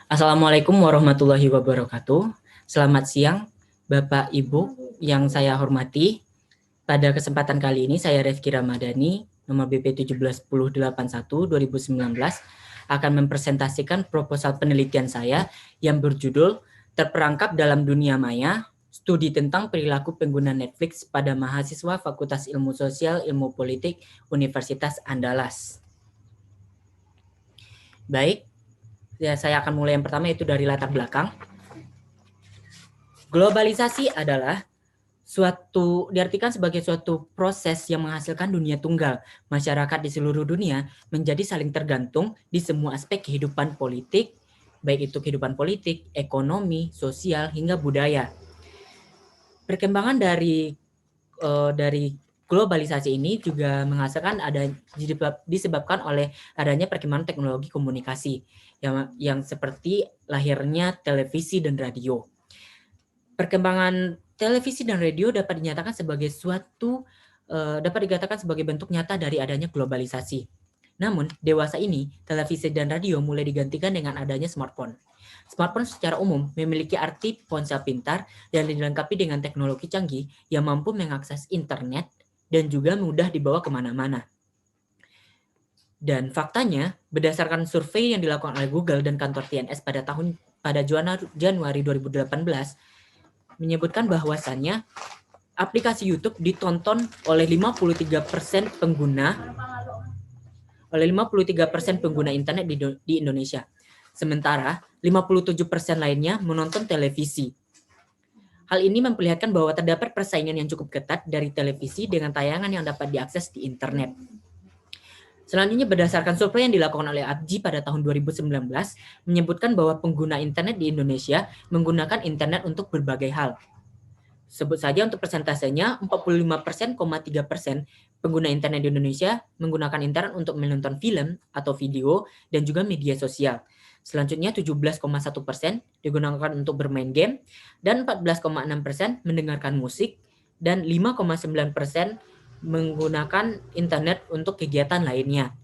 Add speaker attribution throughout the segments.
Speaker 1: Assalamualaikum warahmatullahi wabarakatuh. Selamat siang, Bapak Ibu yang saya hormati. Pada kesempatan kali ini saya Refki Ramadhani, nomor BP 171081 2019, akan mempresentasikan proposal penelitian saya yang berjudul Terperangkap dalam Dunia Maya, Studi tentang Perilaku Pengguna Netflix pada Mahasiswa Fakultas Ilmu Sosial Ilmu Politik Universitas Andalas. Baik, ya, saya akan mulai yang pertama, yaitu dari latar belakang. Globalisasi adalah diartikan sebagai suatu proses yang menghasilkan dunia tunggal. Masyarakat di seluruh dunia menjadi saling tergantung di semua aspek kehidupan politik, baik itu kehidupan politik, ekonomi, sosial, hingga budaya. Perkembangan dari globalisasi ini juga menghasilkan disebabkan oleh adanya perkembangan teknologi komunikasi yang seperti lahirnya televisi dan radio. Perkembangan televisi dan radio dapat dikatakan sebagai bentuk nyata dari adanya globalisasi. Namun, dewasa ini, televisi dan radio mulai digantikan dengan adanya smartphone. Smartphone secara umum memiliki arti ponsel pintar dan dilengkapi dengan teknologi canggih yang mampu mengakses internet dan juga mudah dibawa kemana-mana. Dan faktanya, berdasarkan survei yang dilakukan oleh Google dan kantor TNS pada Januari 2018, menyebutkan bahwasannya aplikasi YouTube ditonton oleh 53% pengguna internet di Indonesia. Sementara 57% lainnya menonton televisi. Hal ini memperlihatkan bahwa terdapat persaingan yang cukup ketat dari televisi dengan tayangan yang dapat diakses di internet. Selanjutnya, berdasarkan survei yang dilakukan oleh APJI pada tahun 2019, menyebutkan bahwa pengguna internet di Indonesia menggunakan internet untuk berbagai hal. Sebut saja untuk persentasenya, 45,3% pengguna internet di Indonesia menggunakan internet untuk menonton film atau video dan juga media sosial. Selanjutnya 17,1% digunakan untuk bermain game, dan 14,6% mendengarkan musik, dan 5,9% menggunakan internet untuk kegiatan lainnya.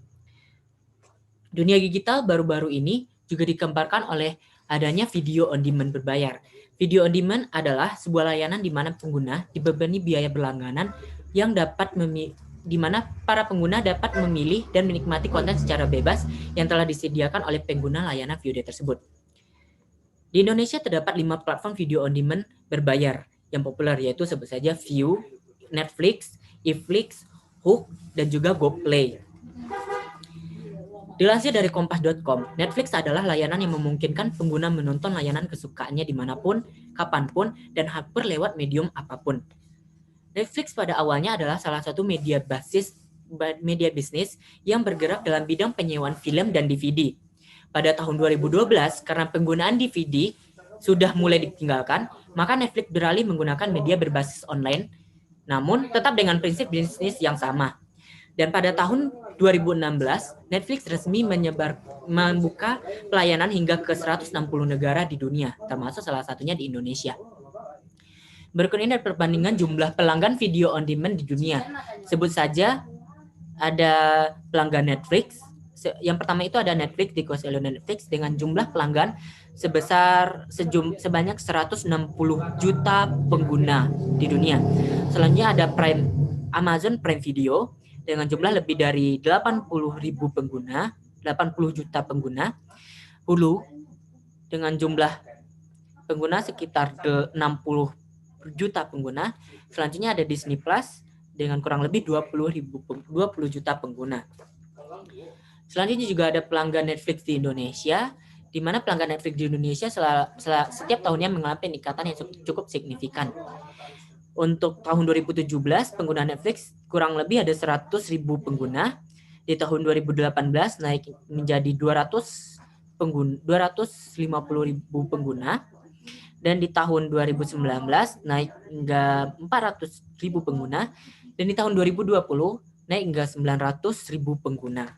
Speaker 1: Dunia digital baru-baru ini juga dikembangkan oleh adanya video on demand berbayar. Video on demand adalah sebuah layanan di mana pengguna dibebani biaya berlangganan di mana para pengguna dapat memilih dan menikmati konten secara bebas yang telah disediakan oleh pengguna layanan VOD tersebut. Di Indonesia terdapat 5 platform video on demand berbayar yang populer, yaitu sebut saja Viu, Netflix, Iflix, Hook, dan juga GoPlay. Dilansir dari kompas.com, Netflix adalah layanan yang memungkinkan pengguna menonton layanan kesukaannya dimanapun, kapanpun, dan hampir lewat medium apapun. Netflix pada awalnya adalah salah satu media bisnis yang bergerak dalam bidang penyewaan film dan DVD. Pada tahun 2012, karena penggunaan DVD sudah mulai ditinggalkan, maka Netflix beralih menggunakan media berbasis online, namun tetap dengan prinsip bisnis yang sama. Dan pada tahun 2016, Netflix resmi membuka pelayanan hingga ke 160 negara di dunia, termasuk salah satunya di Indonesia. Berikut ini ada perbandingan jumlah pelanggan video on demand di dunia. Sebut saja ada pelanggan Netflix. Yang pertama itu ada Netflix, dikuasai oleh Netflix dengan jumlah pelanggan sebanyak 160 juta pengguna di dunia. Selanjutnya ada Amazon Prime Video dengan jumlah lebih dari 80 juta pengguna. Hulu dengan jumlah pengguna sekitar 60 juta pengguna. Selanjutnya ada Disney Plus dengan kurang lebih 20 juta pengguna. Selanjutnya juga ada pelanggan Netflix di Indonesia, di mana pelanggan Netflix di Indonesia setiap tahunnya mengalami peningkatan yang cukup signifikan. Untuk tahun 2017, pengguna Netflix kurang lebih ada 100.000 pengguna. Di tahun 2018 naik menjadi 250.000 pengguna. Dan di tahun 2019 naik hingga 400.000 pengguna. Dan di tahun 2020 naik hingga 900.000 pengguna.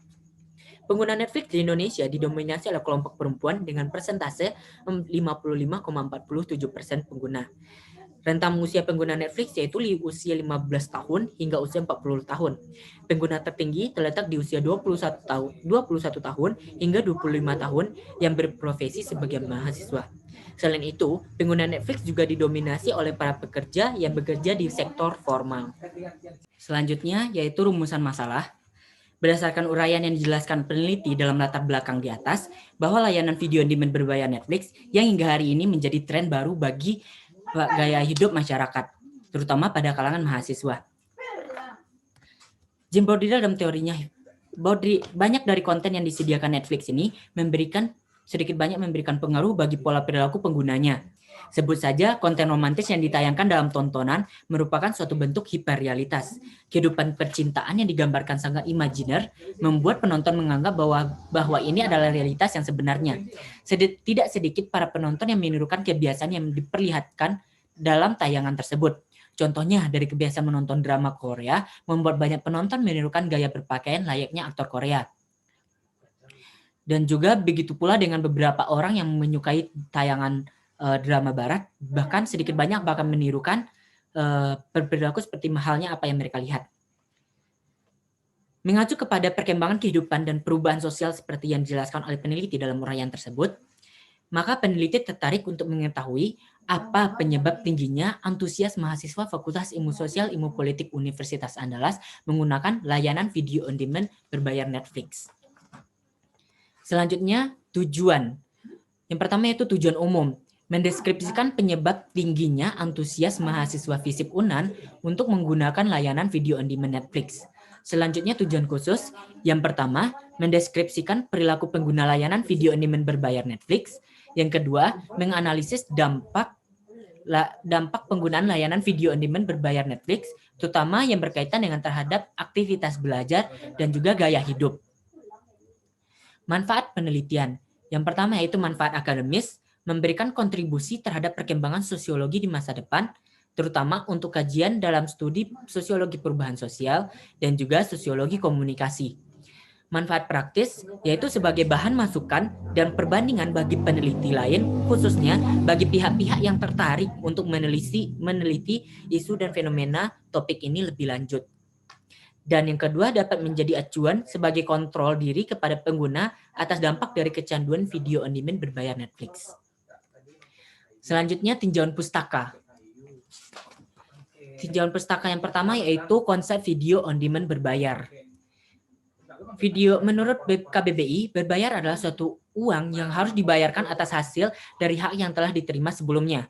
Speaker 1: Pengguna Netflix di Indonesia didominasi oleh kelompok perempuan dengan persentase 55,47% pengguna. Rentang usia pengguna Netflix yaitu usia 15 tahun hingga usia 40 tahun. Pengguna tertinggi terletak di usia 21 tahun hingga 25 tahun yang berprofesi sebagai mahasiswa. Selain itu, pengguna Netflix juga didominasi oleh para pekerja yang bekerja di sektor formal. Selanjutnya yaitu rumusan masalah. Berdasarkan uraian yang dijelaskan peneliti dalam latar belakang di atas, bahwa layanan video on demand berbayar Netflix yang hingga hari ini menjadi tren baru bagi gaya hidup masyarakat, terutama pada kalangan mahasiswa. Jim Bordridge dalam teorinya, banyak dari konten yang disediakan Netflix ini sedikit banyak memberikan pengaruh bagi pola perilaku penggunanya. Sebut saja konten romantis yang ditayangkan dalam tontonan merupakan suatu bentuk hiperrealitas. Kehidupan percintaan yang digambarkan sangat imajiner membuat penonton menganggap bahwa ini adalah realitas yang sebenarnya. Tidak sedikit para penonton yang menirukan kebiasaan yang diperlihatkan dalam tayangan tersebut. Contohnya dari kebiasaan menonton drama Korea membuat banyak penonton menirukan gaya berpakaian layaknya aktor Korea. Dan juga begitu pula dengan beberapa orang yang menyukai tayangan drama barat, bahkan sedikit banyak bahkan menirukan perilaku seperti halnya apa yang mereka lihat. Mengacu kepada perkembangan kehidupan dan perubahan sosial seperti yang dijelaskan oleh peneliti dalam uraian tersebut, maka peneliti tertarik untuk mengetahui apa penyebab tingginya antusias mahasiswa Fakultas Ilmu Sosial Ilmu Politik Universitas Andalas menggunakan layanan video on demand berbayar Netflix. Selanjutnya, tujuan. Yang pertama yaitu tujuan umum. Mendeskripsikan penyebab tingginya antusias mahasiswa FISIP UNAN untuk menggunakan layanan video on demand Netflix. Selanjutnya tujuan khusus. Yang pertama, mendeskripsikan perilaku pengguna layanan video on demand berbayar Netflix. Yang kedua, menganalisis dampak penggunaan layanan video on demand berbayar Netflix, terutama yang berkaitan dengan terhadap aktivitas belajar dan juga gaya hidup. Manfaat penelitian. Yang pertama yaitu manfaat akademis, memberikan kontribusi terhadap perkembangan sosiologi di masa depan, terutama untuk kajian dalam studi sosiologi perubahan sosial dan juga sosiologi komunikasi. Manfaat praktis yaitu sebagai bahan masukan dan perbandingan bagi peneliti lain, khususnya bagi pihak-pihak yang tertarik untuk meneliti isu dan fenomena topik ini lebih lanjut. Dan yang kedua dapat menjadi acuan sebagai kontrol diri kepada pengguna atas dampak dari kecanduan video on demand berbayar Netflix. Selanjutnya tinjauan pustaka. Tinjauan pustaka yang pertama yaitu konsep video on demand berbayar. Menurut KBBI, berbayar adalah suatu uang yang harus dibayarkan atas hasil dari hak yang telah diterima sebelumnya.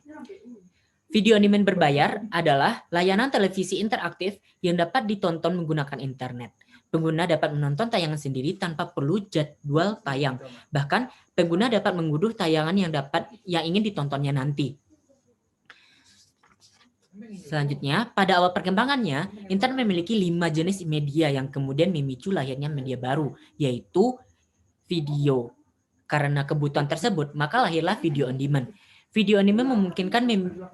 Speaker 1: Video on demand berbayar adalah layanan televisi interaktif yang dapat ditonton menggunakan internet. Pengguna dapat menonton tayangan sendiri tanpa perlu jadwal tayang. Bahkan, pengguna dapat mengunduh tayangan yang ingin ditontonnya nanti. Selanjutnya, pada awal perkembangannya, internet memiliki 5 jenis media yang kemudian memicu lahirnya media baru, yaitu video. Karena kebutuhan tersebut, maka lahirlah video on demand. Video on demand memungkinkan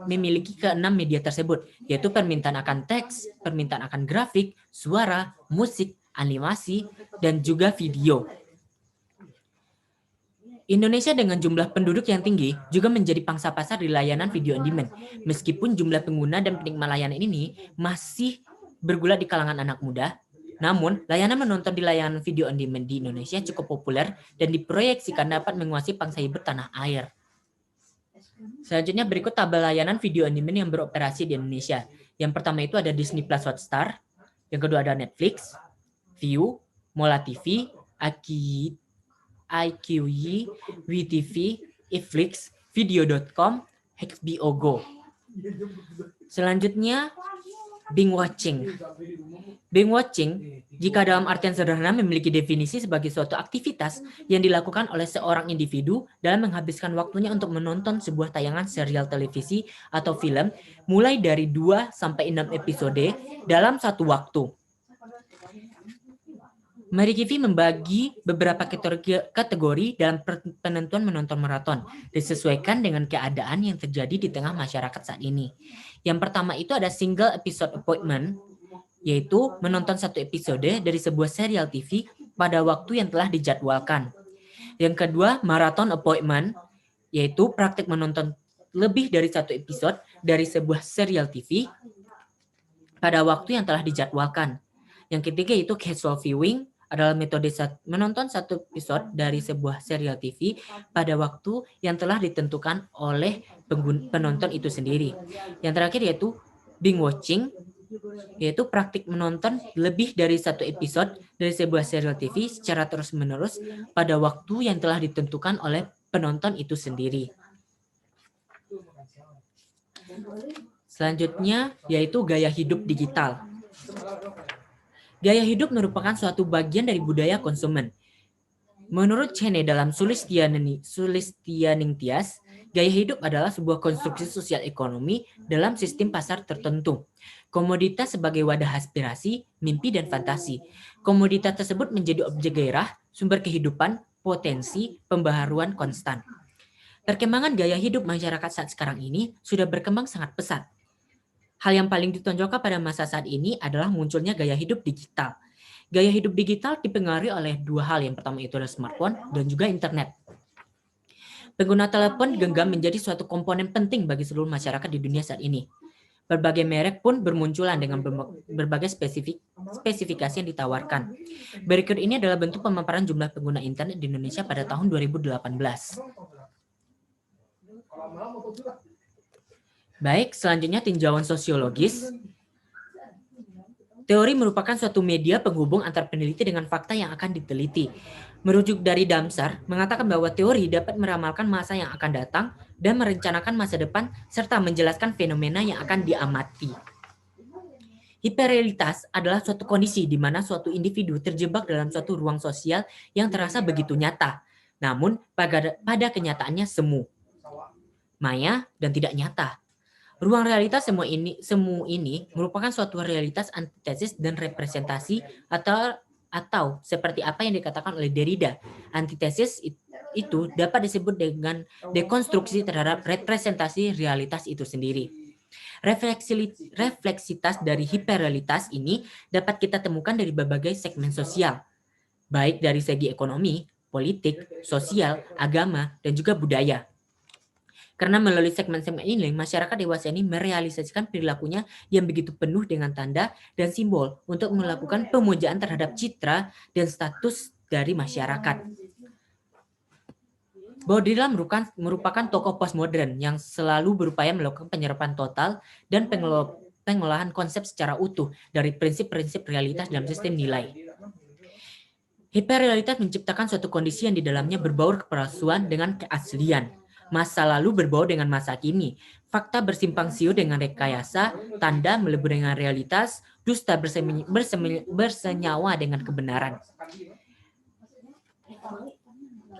Speaker 1: memiliki ke-6 media tersebut, yaitu permintaan akan teks, permintaan akan grafik, suara, musik, animasi, dan juga video. Indonesia dengan jumlah penduduk yang tinggi juga menjadi pangsa pasar di layanan video on demand. Meskipun jumlah pengguna dan penikmat layanan ini masih bergulat di kalangan anak muda, namun layanan menonton di layanan video on demand di Indonesia cukup populer dan diproyeksikan dapat menguasai pangsa hiburan tanah air. Selanjutnya berikut tabel layanan video on demand yang beroperasi di Indonesia. Yang pertama itu ada Disney Plus Hotstar, yang kedua ada Netflix, Viu, Mola TV, iQIYI, WeTV, Iflix, Video.com, HBO Go. Selanjutnya, Bing Watching. Bing Watching, jika dalam artian sederhana memiliki definisi sebagai suatu aktivitas yang dilakukan oleh seorang individu dalam menghabiskan waktunya untuk menonton sebuah tayangan serial televisi atau film mulai dari 2 sampai 6 episode dalam satu waktu. Mary TV membagi beberapa kategori dalam penentuan menonton maraton, disesuaikan dengan keadaan yang terjadi di tengah masyarakat saat ini. Yang pertama itu ada single episode appointment, yaitu menonton satu episode dari sebuah serial TV pada waktu yang telah dijadwalkan. Yang kedua, marathon appointment, yaitu praktik menonton lebih dari satu episode dari sebuah serial TV pada waktu yang telah dijadwalkan. Yang ketiga yaitu casual viewing, adalah metode menonton satu episode dari sebuah serial TV pada waktu yang telah ditentukan oleh penonton itu sendiri. Yang terakhir yaitu binge watching, yaitu praktik menonton lebih dari satu episode dari sebuah serial TV secara terus-menerus pada waktu yang telah ditentukan oleh penonton itu sendiri. Selanjutnya yaitu gaya hidup digital. Gaya hidup merupakan suatu bagian dari budaya konsumen. Menurut Cene dalam Sulistianingtyas, gaya hidup adalah sebuah konstruksi sosial ekonomi dalam sistem pasar tertentu. Komoditas sebagai wadah aspirasi, mimpi, dan fantasi. Komoditas tersebut menjadi objek gairah, sumber kehidupan, potensi, pembaharuan konstan. Perkembangan gaya hidup masyarakat saat sekarang ini sudah berkembang sangat pesat. Hal yang paling ditonjolkan pada masa saat ini adalah munculnya gaya hidup digital. Gaya hidup digital dipengaruhi oleh dua hal. Yang pertama itu adalah smartphone dan juga internet. Pengguna telepon genggam menjadi suatu komponen penting bagi seluruh masyarakat di dunia saat ini. Berbagai merek pun bermunculan dengan berbagai spesifikasi yang ditawarkan. Berikut ini adalah bentuk pemaparan jumlah pengguna internet di Indonesia pada tahun 2018. Baik, selanjutnya tinjauan sosiologis. Teori merupakan suatu media penghubung antar peneliti dengan fakta yang akan diteliti. Merujuk dari Damsar, mengatakan bahwa teori dapat meramalkan masa yang akan datang dan merencanakan masa depan serta menjelaskan fenomena yang akan diamati. Hiperrealitas adalah suatu kondisi di mana suatu individu terjebak dalam suatu ruang sosial yang terasa begitu nyata, namun pada kenyataannya semu, maya, dan tidak nyata. Ruang realitas semu ini merupakan suatu realitas antitesis dan representasi atau seperti apa yang dikatakan oleh Derrida, antitesis itu dapat disebut dengan dekonstruksi terhadap representasi realitas itu sendiri. Refleksitas dari hiperrealitas ini dapat kita temukan dari berbagai segmen sosial, baik dari segi ekonomi, politik, sosial, agama, dan juga budaya. Karena melalui segmen-segmen ini, masyarakat dewasa ini merealisasikan perilakunya yang begitu penuh dengan tanda dan simbol untuk melakukan pemujaan terhadap citra dan status dari masyarakat. Baudrillard merupakan tokoh postmodern yang selalu berupaya melakukan penyerapan total dan pengolahan konsep secara utuh dari prinsip-prinsip realitas dalam sistem nilai. Hiperrealitas menciptakan suatu kondisi yang di dalamnya berbaur kepalsuan dengan keaslian. Masa lalu berbau dengan masa kini, fakta bersimpang siur dengan rekayasa, tanda melebur dengan realitas, dusta bersenyawa dengan kebenaran.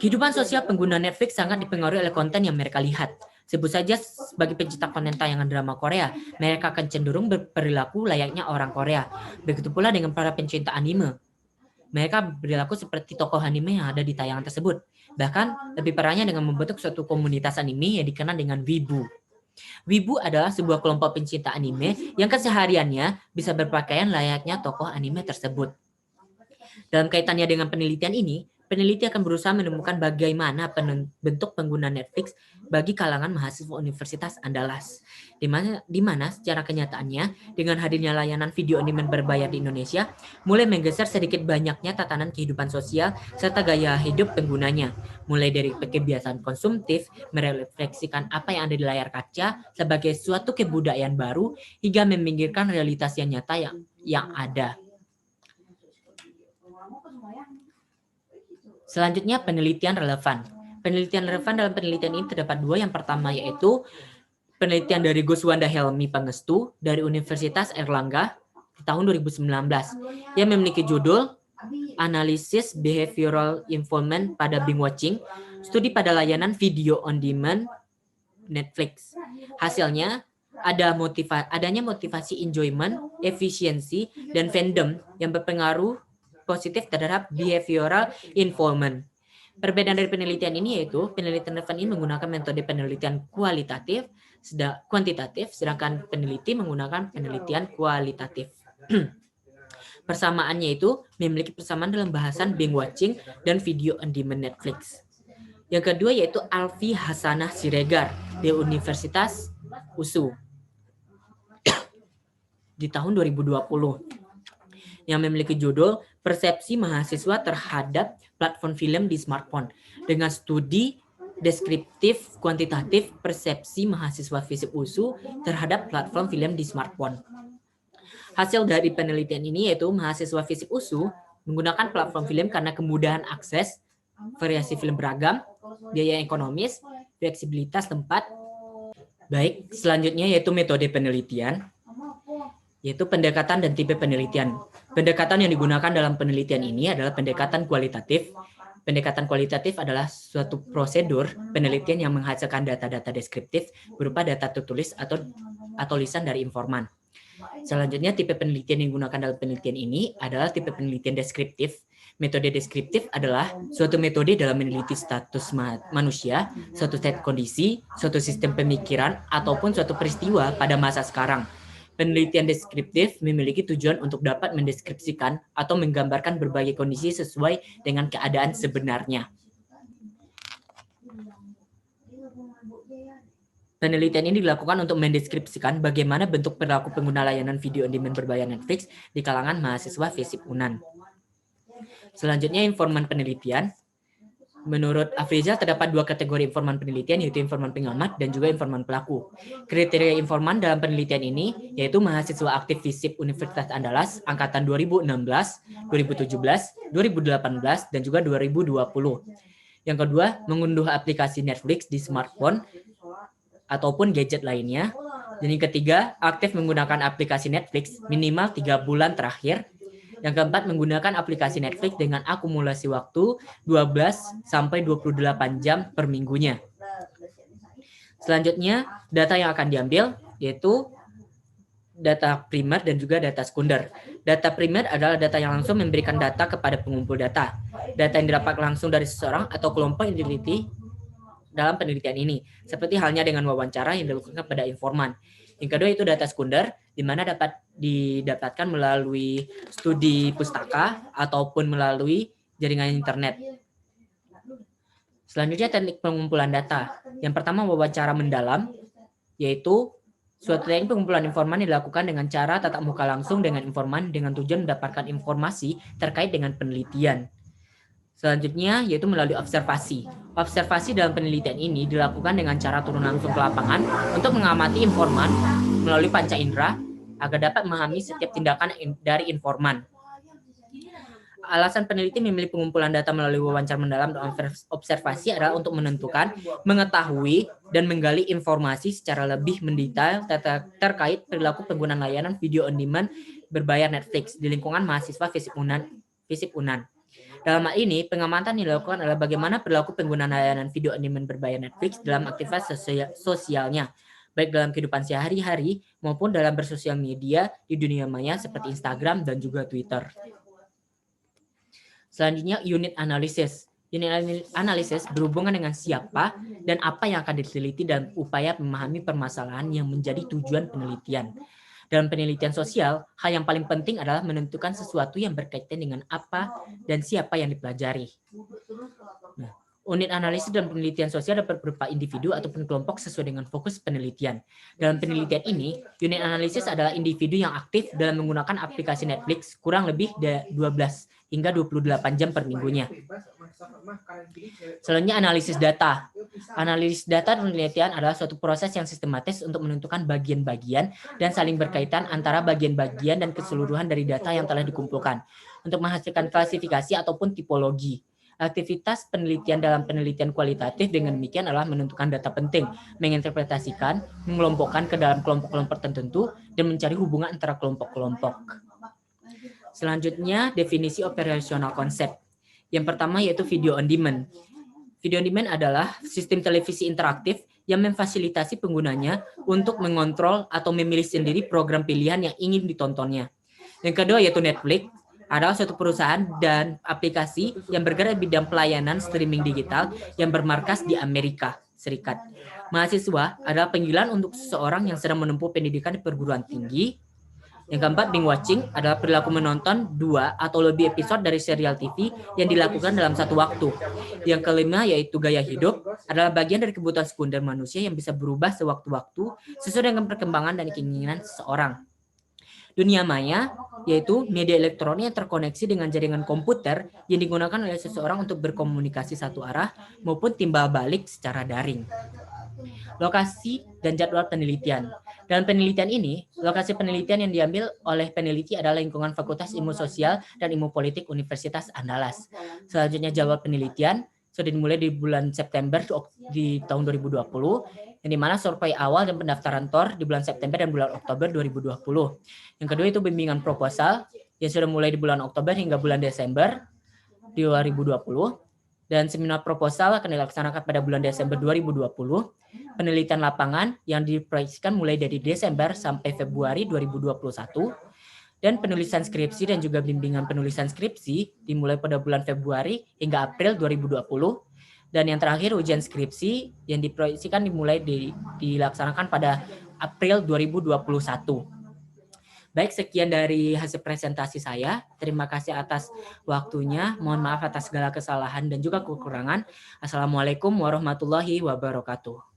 Speaker 1: Kehidupan sosial pengguna Netflix sangat dipengaruhi oleh konten yang mereka lihat. Sebut saja sebagai pencinta konten tayangan drama Korea, mereka akan cenderung berperilaku layaknya orang Korea. Begitu pula dengan para pencinta anime. Mereka berlaku seperti tokoh anime yang ada di tayangan tersebut. Bahkan lebih parahnya dengan membentuk suatu komunitas anime yang dikenal dengan wibu. Wibu adalah sebuah kelompok pencinta anime yang kesehariannya bisa berpakaian layaknya tokoh anime tersebut. Dalam kaitannya dengan penelitian ini, peneliti akan berusaha menemukan bagaimana bentuk pengguna Netflix bagi kalangan mahasiswa Universitas Andalas, di mana secara kenyataannya dengan hadirnya layanan video on demand berbayar di Indonesia mulai menggeser sedikit banyaknya tatanan kehidupan sosial serta gaya hidup penggunanya, mulai dari kebiasaan konsumtif, merefleksikan apa yang ada di layar kaca sebagai suatu kebudayaan baru hingga meminggirkan realitas yang nyata yang ada. Selanjutnya penelitian relevan. Penelitian relevan dalam penelitian ini terdapat dua. Yang pertama yaitu penelitian dari Goswanda Helmi Pangestu dari Universitas Airlangga di tahun 2019 yang memiliki judul Analisis Behavioral Involvement pada Binge Watching, studi pada layanan video on demand Netflix. Hasilnya adanya motivasi enjoyment, efisiensi, dan fandom yang berpengaruh positif terhadap behavioral involvement. Perbedaan dari penelitian ini yaitu penelitian relevan ini menggunakan metode penelitian kuantitatif, sedangkan peneliti menggunakan penelitian kualitatif. Persamaannya itu memiliki persamaan dalam bahasan binge watching dan video on demand Netflix. Yang kedua yaitu Alfi Hasanah Siregar di Universitas USU di tahun 2020 yang memiliki judul Persepsi Mahasiswa Terhadap Platform Film di Smartphone dengan studi deskriptif kuantitatif persepsi mahasiswa FISIP USU terhadap platform film di smartphone. Hasil dari penelitian ini yaitu mahasiswa FISIP USU menggunakan platform film karena kemudahan akses, variasi film beragam, biaya ekonomis, fleksibilitas tempat. Baik, selanjutnya yaitu metode penelitian, yaitu pendekatan dan tipe penelitian. Pendekatan yang digunakan dalam penelitian ini adalah pendekatan kualitatif. Pendekatan kualitatif adalah suatu prosedur penelitian yang menghasilkan data-data deskriptif berupa data tertulis atau lisan dari informan. Selanjutnya, tipe penelitian yang digunakan dalam penelitian ini adalah tipe penelitian deskriptif. Metode deskriptif adalah suatu metode dalam meneliti status manusia, suatu set kondisi, suatu sistem pemikiran, ataupun suatu peristiwa pada masa sekarang. Penelitian deskriptif memiliki tujuan untuk dapat mendeskripsikan atau menggambarkan berbagai kondisi sesuai dengan keadaan sebenarnya. Penelitian ini dilakukan untuk mendeskripsikan bagaimana bentuk perilaku pengguna layanan video on demand berbayar Netflix di kalangan mahasiswa FISIP UNAN. Selanjutnya, informan penelitian. Menurut Afrizal, terdapat dua kategori informan penelitian, yaitu informan pengamat dan juga informan pelaku. Kriteria informan dalam penelitian ini yaitu mahasiswa aktif FISIP Universitas Andalas angkatan 2016, 2017, 2018, dan juga 2020. Yang kedua, mengunduh aplikasi Netflix di smartphone ataupun gadget lainnya. Dan yang ketiga, aktif menggunakan aplikasi Netflix minimal 3 bulan terakhir. Yang keempat, menggunakan aplikasi Netflix dengan akumulasi waktu 12 sampai 28 jam per minggunya. Selanjutnya, data yang akan diambil yaitu data primer dan juga data sekunder. Data primer adalah data yang langsung memberikan data kepada pengumpul data. Data yang didapat langsung dari seseorang atau kelompok yang diteliti dalam penelitian ini, seperti halnya dengan wawancara yang dilakukan pada informan. Yang kedua itu data sekunder, di mana dapat didapatkan melalui studi pustaka ataupun melalui jaringan internet. Selanjutnya, teknik pengumpulan data. Yang pertama, wawancara mendalam, yaitu suatu teknik pengumpulan informan dilakukan dengan cara tatap muka langsung dengan informan dengan tujuan mendapatkan informasi terkait dengan penelitian. Selanjutnya, yaitu melalui observasi. Observasi dalam penelitian ini dilakukan dengan cara turun langsung ke lapangan untuk mengamati informan melalui panca indera agar dapat memahami setiap tindakan dari informan. Alasan peneliti memilih pengumpulan data melalui wawancara mendalam dan observasi adalah untuk menentukan, mengetahui, dan menggali informasi secara lebih mendetail terkait perilaku pengguna layanan video on demand berbayar Netflix di lingkungan mahasiswa FISIP UNAN. Dalam hal ini, pengamatan yang dilakukan adalah bagaimana perilaku pengguna layanan video on demand berbayar Netflix dalam aktivitas sosialnya, baik dalam kehidupan sehari-hari maupun dalam bersosial media di dunia maya seperti Instagram dan juga Twitter. Selanjutnya, unit analisis. Unit analisis berhubungan dengan siapa dan apa yang akan diteliti dan upaya memahami permasalahan yang menjadi tujuan penelitian. Dalam penelitian sosial, hal yang paling penting adalah menentukan sesuatu yang berkaitan dengan apa dan siapa yang dipelajari. Nah, unit analisis dalam penelitian sosial dapat berupa individu ataupun kelompok sesuai dengan fokus penelitian. Dalam penelitian ini, unit analisis adalah individu yang aktif dalam menggunakan aplikasi Netflix kurang lebih 12 hingga 28 jam per minggunya. Selanjutnya, analisis data. Analisis data penelitian adalah suatu proses yang sistematis untuk menentukan bagian-bagian dan saling berkaitan antara bagian-bagian dan keseluruhan dari data yang telah dikumpulkan untuk menghasilkan klasifikasi ataupun tipologi. Aktivitas penelitian dalam penelitian kualitatif dengan demikian adalah menentukan data penting, menginterpretasikan, mengelompokkan ke dalam kelompok-kelompok tertentu, dan mencari hubungan antara kelompok-kelompok. Selanjutnya, definisi operasional konsep. Yang pertama yaitu video on demand. Video on demand adalah sistem televisi interaktif yang memfasilitasi penggunanya untuk mengontrol atau memilih sendiri program pilihan yang ingin ditontonnya. Yang kedua yaitu Netflix, adalah suatu perusahaan dan aplikasi yang bergerak di bidang pelayanan streaming digital yang bermarkas di Amerika Serikat. Mahasiswa adalah panggilan untuk seseorang yang sedang menempuh pendidikan di perguruan tinggi. Yang keempat, binge watching adalah perilaku menonton 2 atau lebih episode dari serial TV yang dilakukan dalam satu waktu. Yang kelima yaitu gaya hidup adalah bagian dari kebutuhan sekunder manusia yang bisa berubah sewaktu-waktu sesuai dengan perkembangan dan keinginan seseorang. Dunia maya yaitu media elektronik yang terkoneksi dengan jaringan komputer yang digunakan oleh seseorang untuk berkomunikasi satu arah maupun timbal balik secara daring. Lokasi dan jadwal penelitian. Dalam penelitian ini, lokasi penelitian yang diambil oleh peneliti adalah lingkungan Fakultas Ilmu Sosial dan Ilmu Politik Universitas Andalas. Selanjutnya jadwal penelitian sudah dimulai di bulan September di tahun 2020, yang dimana survei awal dan pendaftaran TOR di bulan September dan bulan Oktober 2020. Yang kedua itu bimbingan proposal yang sudah mulai di bulan Oktober hingga bulan Desember 2020. Dan seminar proposal akan dilaksanakan pada bulan Desember 2020. Penelitian lapangan yang diproyeksikan mulai dari Desember sampai Februari 2021. Dan penulisan skripsi dan juga bimbingan penulisan skripsi dimulai pada bulan Februari hingga April 2020. Dan yang terakhir ujian skripsi yang diproyeksikan dimulai dilaksanakan pada April 2021. Baik, sekian dari hasil presentasi saya. Terima kasih atas waktunya. Mohon maaf atas segala kesalahan dan juga kekurangan. Assalamualaikum warahmatullahi wabarakatuh.